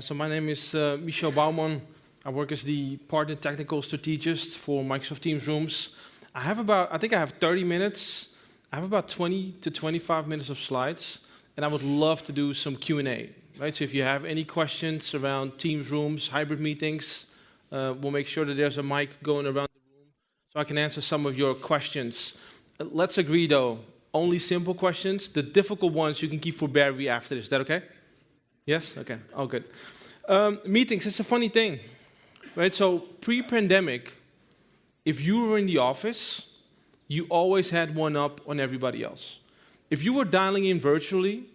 So my name is Michel Bouman. I work as the partner technical strategist for Microsoft Teams Rooms. I think I have 30 minutes. I have about 20 to 25 minutes of slides, and I would love to do some Q&A. Right? So if you have any questions around Teams Rooms, hybrid meetings, we'll make sure that there's a mic going around the room so I can answer some of your questions. Let's agree though, only simple questions. The difficult ones you can keep for Barry after this. Is that okay? Yes? Okay. Oh, good. Meetings, it's a funny thing. Right? So pre-pandemic, if you were in the office, you always had one up on everybody else. If you were dialing in virtually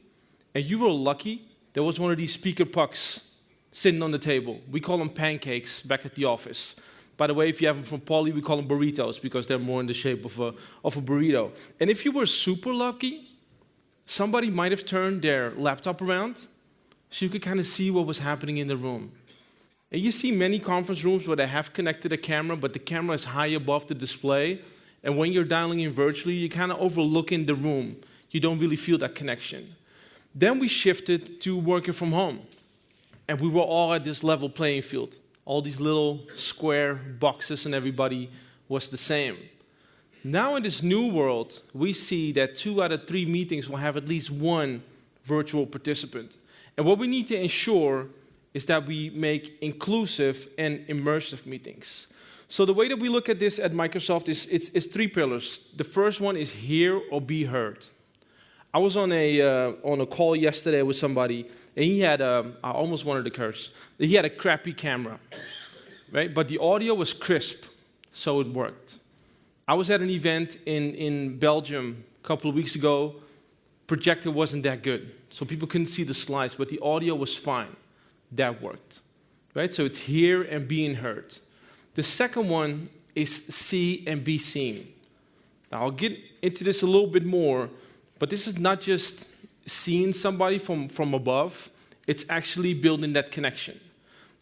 and you were lucky, there was one of these speaker pucks sitting on the table. We call them pancakes back at the office. By the way, if you have them from Poly, we call them burritos because they're more in the shape of a burrito. And if you were super lucky, somebody might have turned their laptop around so you could kind of see what was happening in the room. And you see many conference rooms where they have connected a camera, but the camera is high above the display. And when you're dialing in virtually, you're kind of overlooking the room. You don't really feel that connection. Then we shifted to working from home. And we were all at this level playing field. All these little square boxes and everybody was the same. Now in this new world, we see that 2 out of 3 meetings will have at least one virtual participant. And what we need to ensure is that we make inclusive and immersive meetings. So the way that we look at this at Microsoft is it's 3 pillars. The first one is hear or be heard. I was on a call yesterday with somebody, and he had I almost wanted to curse. He had a crappy camera, right? But the audio was crisp, so it worked. I was at an event in Belgium a couple of weeks ago. Projector wasn't that good, so people couldn't see the slides, but the audio was fine. That worked, right? So it's hear and being heard. The second one is see and be seen. Now, I'll get into this a little bit more, but this is not just seeing somebody from above, it's actually building that connection.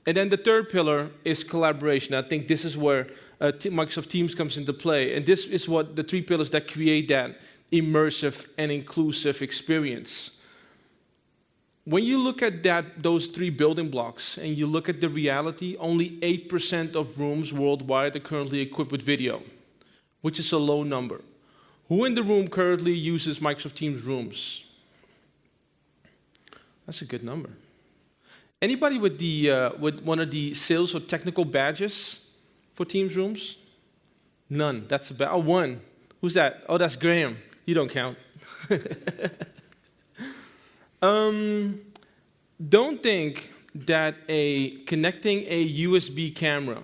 And then the third pillar is collaboration. I think this is where Microsoft Teams comes into play, and this is what the 3 pillars that create that immersive and inclusive experience. When you look at those 3 building blocks and you look at the reality, only 8% of rooms worldwide are currently equipped with video, which is a low number. Who in the room currently uses Microsoft Teams Rooms? That's a good number. Anybody with one of the sales or technical badges for Teams Rooms? None. That's about 1. Who's that? Oh, that's Graham. You don't count. Don't think that connecting a USB camera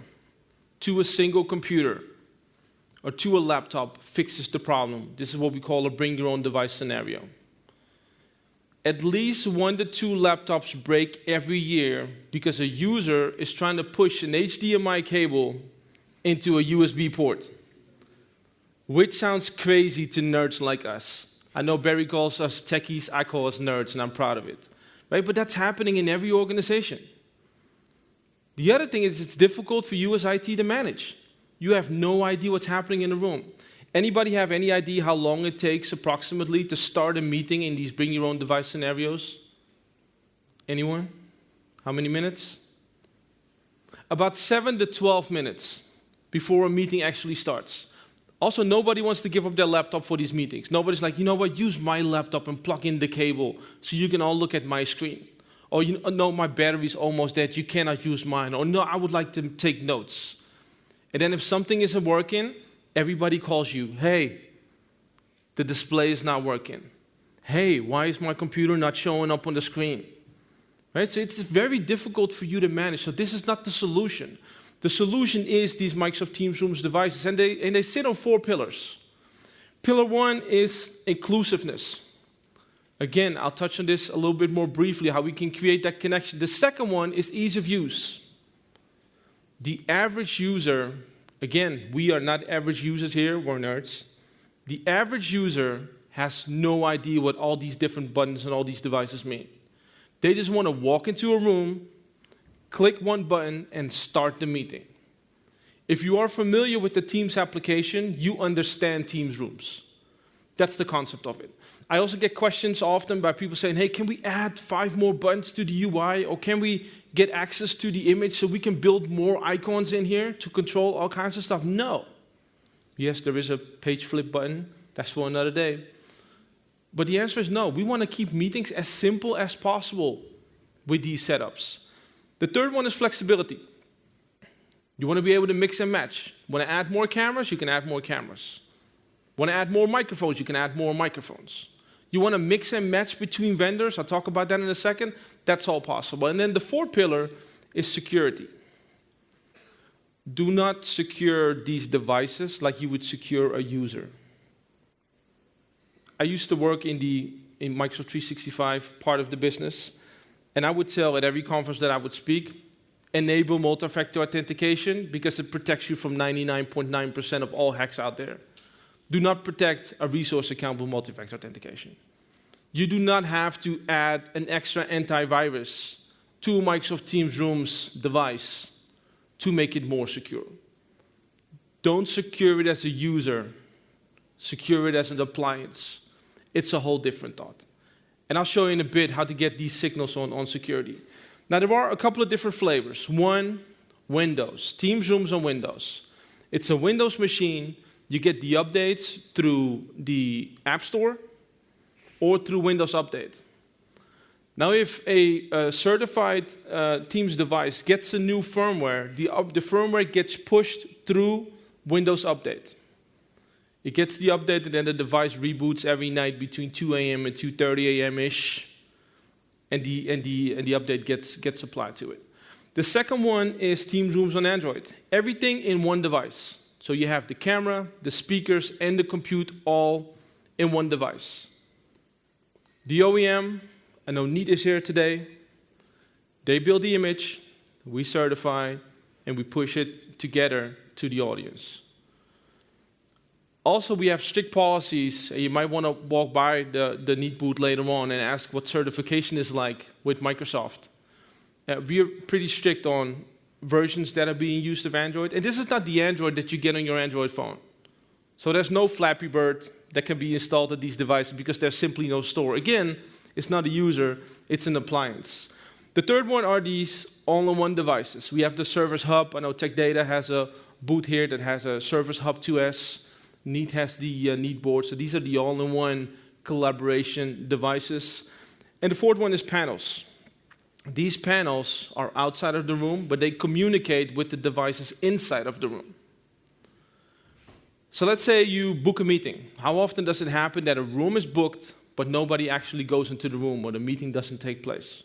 to a single computer or to a laptop fixes the problem. This is what we call a bring your own device scenario. At least 1 to 2 laptops break every year because a user is trying to push an HDMI cable into a USB port, which sounds crazy to nerds like us. I know Barry calls us techies, I call us nerds, and I'm proud of it. Right? But that's happening in every organization. The other thing is it's difficult for you as IT to manage. You have no idea what's happening in the room. Anybody have any idea how long it takes approximately to start a meeting in these bring your own device scenarios? Anyone? How many minutes? About 7 to 12 minutes before a meeting actually starts. Also, nobody wants to give up their laptop for these meetings. Nobody's like, you know what, use my laptop and plug in the cable so you can all look at my screen. Or, no, my battery's almost dead, you cannot use mine. Or, no, I would like to take notes. And then if something isn't working, everybody calls you, hey, the display is not working. Hey, why is my computer not showing up on the screen? Right? So it's very difficult for you to manage. So this is not the solution. The solution is these Microsoft Teams Rooms devices, and they sit on 4 pillars. Pillar 1 is inclusiveness. Again, I'll touch on this a little bit more briefly, how we can create that connection. The second one is ease of use. The average user, again, we are not average users here, we're nerds. The average user has no idea what all these different buttons and all these devices mean. They just want to walk into a room, click one button, and start the meeting. If you are familiar with the Teams application, you understand Teams Rooms. That's the concept of it. I also get questions often by people saying, hey, can we add 5 more buttons to the UI? Or can we get access to the image so we can build more icons in here to control all kinds of stuff? No. Yes, there is a page flip button. That's for another day. But the answer is no. We want to keep meetings as simple as possible with these setups. The third one is flexibility. You want to be able to mix and match. Want to add more cameras? You can add more cameras. Want to add more microphones? You can add more microphones. You want to mix and match between vendors? I'll talk about that in a second. That's all possible. And then the fourth pillar is security. Do not secure these devices like you would secure a user. I used to work in Microsoft 365 part of the business, and I would tell at every conference that I would speak, enable multi-factor authentication because it protects you from 99.9% of all hacks out there. Do not protect a resource account with multi-factor authentication. You do not have to add an extra antivirus to a Microsoft Teams Rooms device to make it more secure. Don't secure it as a user. Secure it as an appliance. It's a whole different thought. And I'll show you in a bit how to get these signals on security. Now, there are a couple of different flavors. One, Windows. Teams Rooms on Windows. It's a Windows machine. You get the updates through the App Store or through Windows Update. Now, if a certified Teams device gets a new firmware, the firmware gets pushed through Windows Update. It gets the update, and then the device reboots every night between 2 a.m. and 2:30 a.m.-ish, and the update gets applied to it. The second one is Teams Rooms on Android. Everything in one device. So you have the camera, the speakers, and the compute all in one device. The OEM, I know Neat is here today. They build the image, we certify, and we push it together to the audience. Also, we have strict policies. You might want to walk by the Neat booth later on and ask what certification is like with Microsoft. We're pretty strict on versions that are being used of Android. And this is not the Android that you get on your Android phone. So there's no Flappy Bird that can be installed at these devices because there's simply no store. Again, it's not a user, it's an appliance. The third one are these all-in-one devices. We have the Service Hub. I know Tech Data has a booth here that has a Service Hub 2S. Neat has the Neat board. So these are the all-in-one collaboration devices. And the fourth one is panels. These panels are outside of the room, but they communicate with the devices inside of the room. So let's say you book a meeting. How often does it happen that a room is booked, but nobody actually goes into the room or the meeting doesn't take place?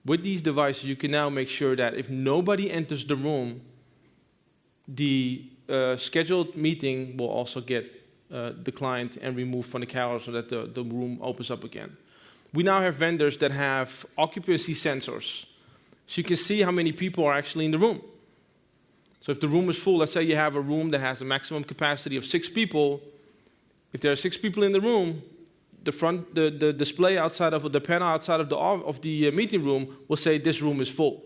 With these devices, you can now make sure that if nobody enters the room, the scheduled meeting will also get declined and removed from the calendar so that the room opens up again. We now have vendors that have occupancy sensors. So you can see how many people are actually in the room. So if the room is full, let's say you have a room that has a maximum capacity of 6 people. If there are 6 people in the room, the display outside of the panel outside of the meeting room will say this room is full.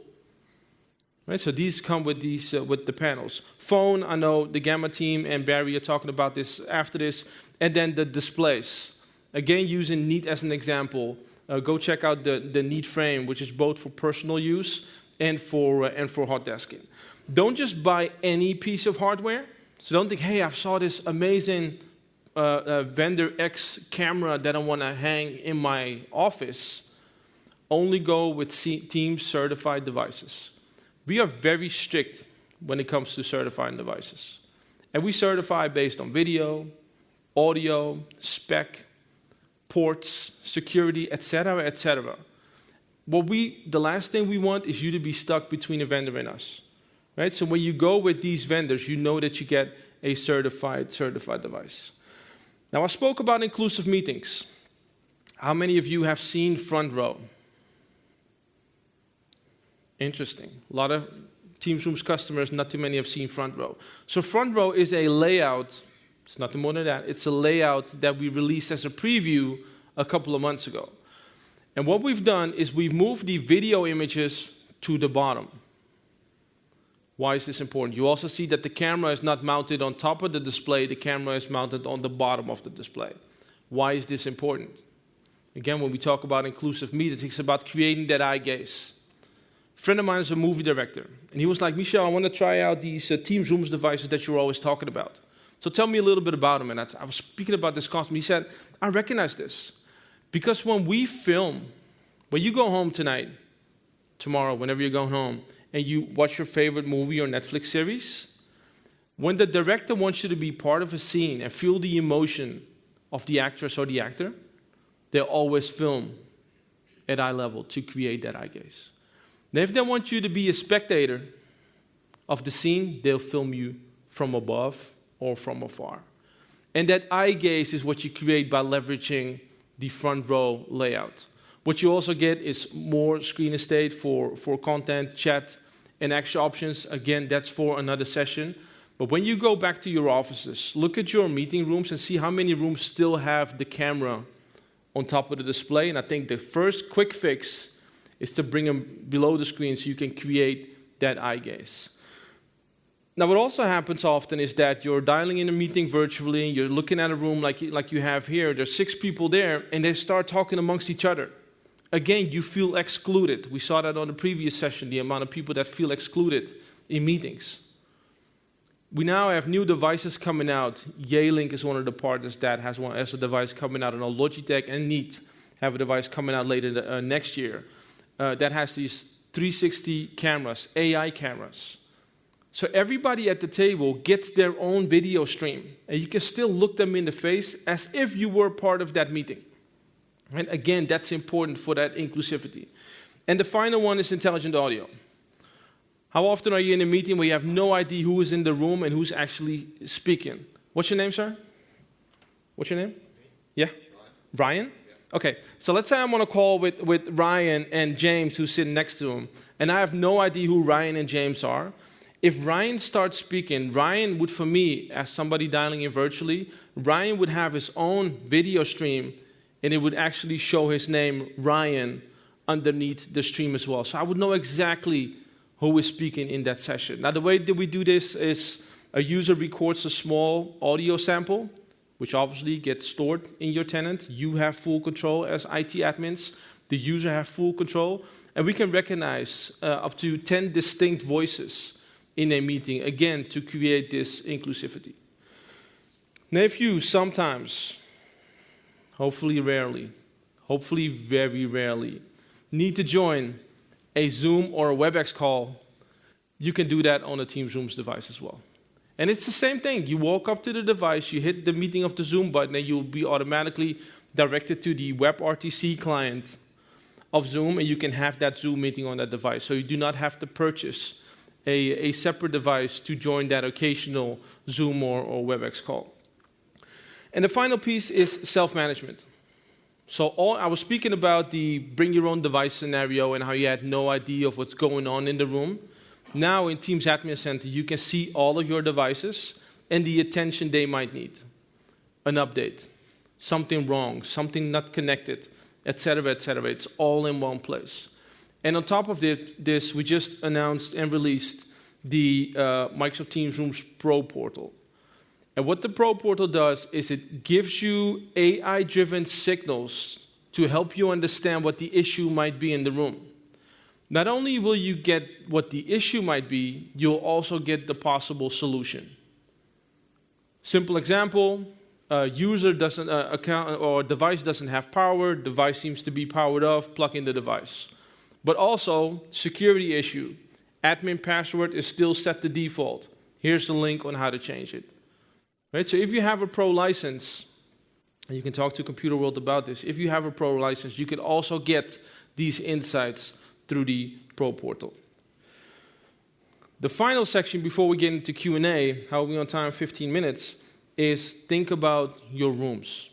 Right, so these come with with the panels. Phone, I know the Gamma team and Barry are talking about this after this. And then the displays. Again, using Neat as an example, go check out the Neat frame, which is both for personal use and for hot desking. Don't just buy any piece of hardware. So don't think, hey, I saw this amazing vendor X camera that I want to hang in my office. Only go with Teams certified devices. We are very strict when it comes to certifying devices. And we certify based on video, audio, spec, ports, security, etc., etc. The last thing we want is you to be stuck between a vendor and us. Right? So when you go with these vendors, you know that you get a certified device. Now, I spoke about inclusive meetings. How many of you have seen Front Row? Interesting. A lot of Teams Rooms customers, not too many have seen Front Row. So Front Row is a layout. It's nothing more than that. It's a layout that we released as a preview a couple of months ago. And what we've done is we've moved the video images to the bottom. Why is this important? You also see that the camera is not mounted on top of the display. The camera is mounted on the bottom of the display. Why is this important? Again, when we talk about inclusive meetings, it's about creating that eye gaze. A friend of mine is a movie director, and he was like, Michel, I want to try out these Teams Rooms devices that you're always talking about. So tell me a little bit about them. And I was speaking about this concept. He said, I recognize this. Because when we film, when you go home tonight, tomorrow, whenever you're going home, and you watch your favorite movie or Netflix series, when the director wants you to be part of a scene and feel the emotion of the actress or the actor, they'll always film at eye level to create that eye gaze. Now, if they want you to be a spectator of the scene, they'll film you from above or from afar. And that eye gaze is what you create by leveraging the front row layout. What you also get is more screen estate for content, chat, and extra options. Again, that's for another session. But when you go back to your offices, look at your meeting rooms and see how many rooms still have the camera on top of the display. And I think the first quick fix is to bring them below the screen so you can create that eye gaze. Now, what also happens often is that you're dialing in a meeting virtually, and you're looking at a room like you have here. There's 6 people there, and they start talking amongst each other. Again, you feel excluded. We saw that on the previous session, the amount of people that feel excluded in meetings. We now have new devices coming out. Yealink is one of the partners that has a device coming out. And Logitech and Neat have a device coming out later next year that has these 360 cameras, AI cameras. So everybody at the table gets their own video stream, and you can still look them in the face as if you were part of that meeting. And again, that's important for that inclusivity. And the final one is intelligent audio. How often are you in a meeting where you have no idea who is in the room and who's actually speaking? What's your name, sir? What's your name? Yeah? Ryan? Okay, so let's say I'm on a call with Ryan and James, who's sitting next to him, and I have no idea who Ryan and James are. If Ryan starts speaking, Ryan would, for me, as somebody dialing in virtually, Ryan would have his own video stream, and it would actually show his name, Ryan, underneath the stream as well. So I would know exactly who is speaking in that session. Now, the way that we do this is a user records a small audio sample, which obviously gets stored in your tenant. You have full control as IT admins. The user has full control. And we can recognize up to 10 distinct voices in a meeting, again, to create this inclusivity. Now, if you sometimes, hopefully rarely, hopefully very rarely, need to join a Zoom or a WebEx call, you can do that on a Teams Rooms device as well. And it's the same thing. You walk up to the device, you hit the meeting of the Zoom button, and you'll be automatically directed to the WebRTC client of Zoom, and you can have that Zoom meeting on that device. So you do not have to purchase a separate device to join that occasional Zoom or WebEx call. And the final piece is self-management. So I was speaking about the bring your own device scenario and how you had no idea of what's going on in the room. Now in Teams Admin Center, you can see all of your devices and the attention they might need. An update, something wrong, something not connected, etc., etc. It's all in one place. And on top of this, we just announced and released the Microsoft Teams Rooms Pro Portal. And what the Pro Portal does is it gives you AI-driven signals to help you understand what the issue might be in the room. Not only will you get what the issue might be, you'll also get the possible solution. Simple example, user doesn't account or device doesn't have power, device seems to be powered off, plug in the device. But also, security issue. Admin password is still set to default. Here's the link on how to change it. Right? So if you have a pro license, and you can talk to Computer World about this, if you have a pro license, you can also get these insights through the Pro Portal. The final section before we get into Q&A, how are we on time, 15 minutes, is think about your rooms.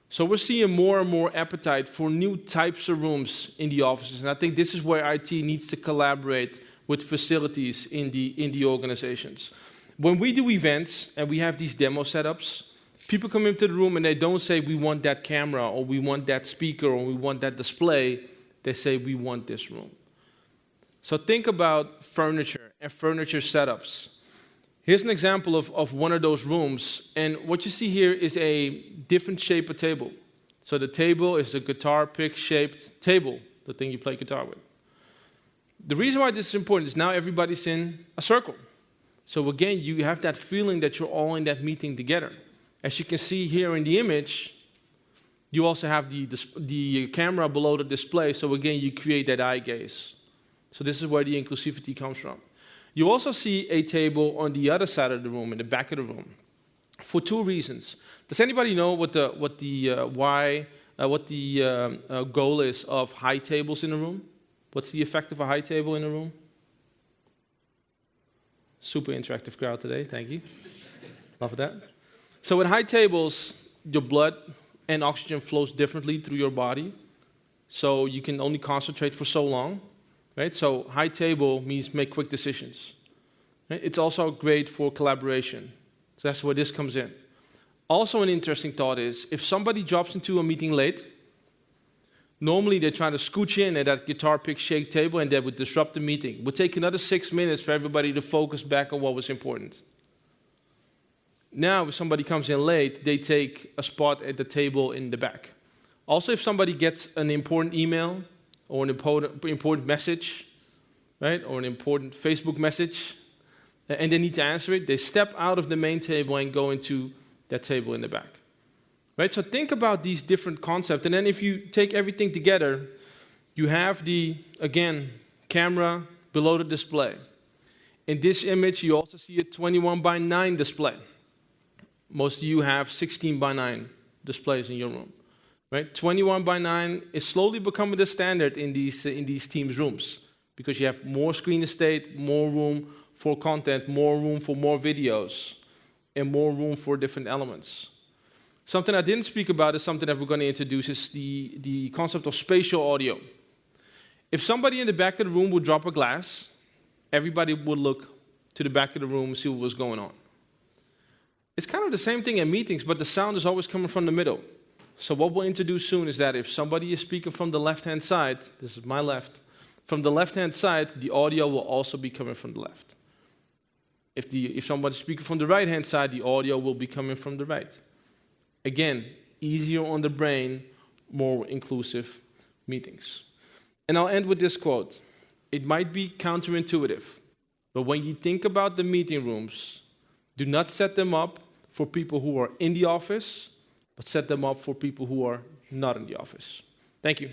So we're seeing more and more appetite for new types of rooms in the offices. And I think this is where IT needs to collaborate with facilities in the organizations. When we do events and we have these demo setups, people come into the room and they don't say, we want that camera, or we want that speaker, or we want that display. They say, we want this room. So think about furniture and furniture setups. Here's an example of one of those rooms. And what you see here is a different shape of table. So the table is a guitar pick shaped table, the thing you play guitar with. The reason why this is important is now everybody's in a circle. So again, you have that feeling that you're all in that meeting together. As you can see here in the image, you also have the camera below the display. So again, you create that eye gaze. So this is where the inclusivity comes from. You also see a table on the other side of the room, in the back of the room, for two reasons. Does anybody know what the goal is of high tables in a room? What's the effect of a high table in a room? Super interactive crowd today, thank you. Love that. So with high tables, your blood and oxygen flows differently through your body. So you can only concentrate for so long, right? So high table means make quick decisions. Right? It's also great for collaboration. So that's where this comes in. Also an interesting thought is, if somebody drops into a meeting late, normally they try to scooch in at that guitar pick shake table and that would disrupt the meeting. It would take another 6 minutes for everybody to focus back on what was important. Now, if somebody comes in late, they take a spot at the table in the back. Also, if somebody gets an important email or an important message, right, or an important Facebook message, and they need to answer it, they step out of the main table and go into that table in the back. Right? So think about these different concepts, and then if you take everything together, you have the, again, camera below the display. In this image, you also see a 21:9 display. Most of you have 16:9 displays in your room. Right? 21:9 is slowly becoming the standard in these Teams rooms, because you have more screen estate, more room for content, more room for more videos, and more room for different elements. Something I didn't speak about is something that we're going to introduce is the concept of spatial audio. If somebody in the back of the room would drop a glass, everybody would look to the back of the room and see what was going on. It's kind of the same thing in meetings, but the sound is always coming from the middle. So what we'll introduce soon is that if somebody is speaking from the left-hand side, this is my left, from the left-hand side, the audio will also be coming from the left. If somebody's speaking from the right-hand side, the audio will be coming from the right. Again, easier on the brain, more inclusive meetings. And I'll end with this quote. It might be counterintuitive, but when you think about the meeting rooms, do not set them up for people who are in the office, but set them up for people who are not in the office. Thank you.